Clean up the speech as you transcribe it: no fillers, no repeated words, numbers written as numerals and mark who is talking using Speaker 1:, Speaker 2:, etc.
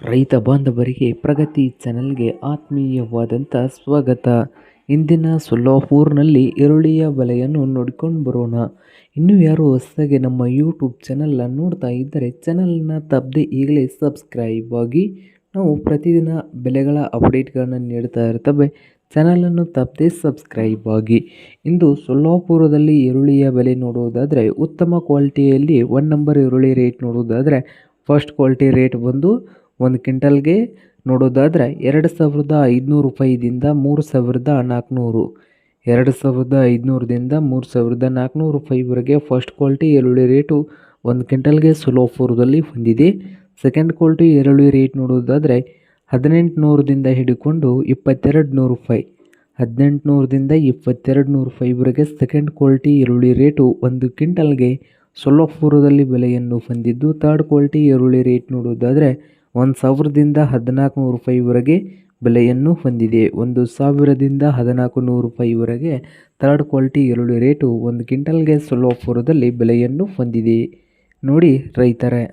Speaker 1: ರೈತ ಬಾಂಧವರಿಗೆ ಪ್ರಗತಿ ಚಾನೆಲ್ಗೆ ಆತ್ಮೀಯವಾದಂಥ ಸ್ವಾಗತ. ಇಂದಿನ ಸೊಲ್ಲಾಪುರ್ನಲ್ಲಿ ಈರುಳ್ಳಿಯ ಬೆಲೆಯನ್ನು ನೋಡಿಕೊಂಡು ಬರೋಣ. ಇನ್ನೂ ಯಾರು ಹೊಸದಾಗಿ ನಮ್ಮ ಯೂಟ್ಯೂಬ್ ಚಾನಲ್ನ ನೋಡ್ತಾ ಇದ್ದರೆ ಚಾನಲ್ನ ತಪ್ಪದೆ ಈಗಲೇ ಸಬ್ಸ್ಕ್ರೈಬ್ ಆಗಿ. ನಾವು ಪ್ರತಿದಿನ ಬೆಲೆಗಳ ಅಪ್ಡೇಟ್ಗಳನ್ನು ನೀಡ್ತಾ ಇರ್ತವೆ. ಚಾನಲನ್ನು ತಪ್ಪದೆ ಸಬ್ಸ್ಕ್ರೈಬ್ ಆಗಿ. ಇಂದು ಸೊಲ್ಲಾಪುರದಲ್ಲಿ ಈರುಳ್ಳಿಯ ಬೆಲೆ ನೋಡುವುದಾದರೆ ಉತ್ತಮ ಕ್ವಾಲಿಟಿಯಲ್ಲಿ 1 ನಂಬರ್ ಈರುಳ್ಳಿ ರೇಟ್ ನೋಡುವುದಾದರೆ ಫಸ್ಟ್ ಕ್ವಾಲಿಟಿ ರೇಟ್ ಬಂದು 1 ಕ್ವಿಂಟಲ್ಗೆ ನೋಡೋದಾದರೆ 2500 ರೂಪಾಯಿದಿಂದ 3400, 2500ದಿಂದ 3400 ರೂಪಾಯಿವರೆಗೆ ಫಸ್ಟ್ ಕ್ವಾಲಿಟಿ ಈರುಳ್ಳಿ ರೇಟು 1 ಕ್ವಿಂಟಲ್ಗೆ ಸೊಲ್ಲಾಪುರದಲ್ಲಿ ಹೊಂದಿದೆ. ಸೆಕೆಂಡ್ ಕ್ವಾಲಿಟಿ ಈರುಳ್ಳಿ ರೇಟ್ ನೋಡೋದಾದರೆ 1800ದಿಂದ ಹಿಡಿಕೊಂಡು 2200 ರೂಪಾಯಿ, 1800ದಿಂದ 2200 ರೂಪಾಯಿವರೆಗೆ ಸೆಕೆಂಡ್ ಕ್ವಾಲಿಟಿ ಈರುಳ್ಳಿ ರೇಟು 1 ಕ್ವಿಂಟಲ್ಗೆ ಸೊಲ್ಲಾಪುರದಲ್ಲಿ ಬೆಲೆಯನ್ನು ಹೊಂದಿದ್ದು, ಥರ್ಡ್ ಕ್ವಾಲಿಟಿ ಈರುಳ್ಳಿ ರೇಟ್ ನೋಡೋದಾದರೆ 1000ದಿಂದ 1400 ರೂಪಾಯಿವರೆಗೆ ಬೆಲೆಯನ್ನು ಹೊಂದಿದೆ. 1000ದಿಂದ 1400 ರೂಪಾಯಿವರೆಗೆ ಥರ್ಡ್ ಕ್ವಾಲಿಟಿ ಈರುಳ್ಳಿ ರೇಟು 1 ಕ್ವಿಂಟಲ್ಗೆ ಸೊಲ್ಲಾಪುರದಲ್ಲಿ ಬೆಲೆಯನ್ನು ಹೊಂದಿದೆ. ನೋಡಿ ರೈತರೇ.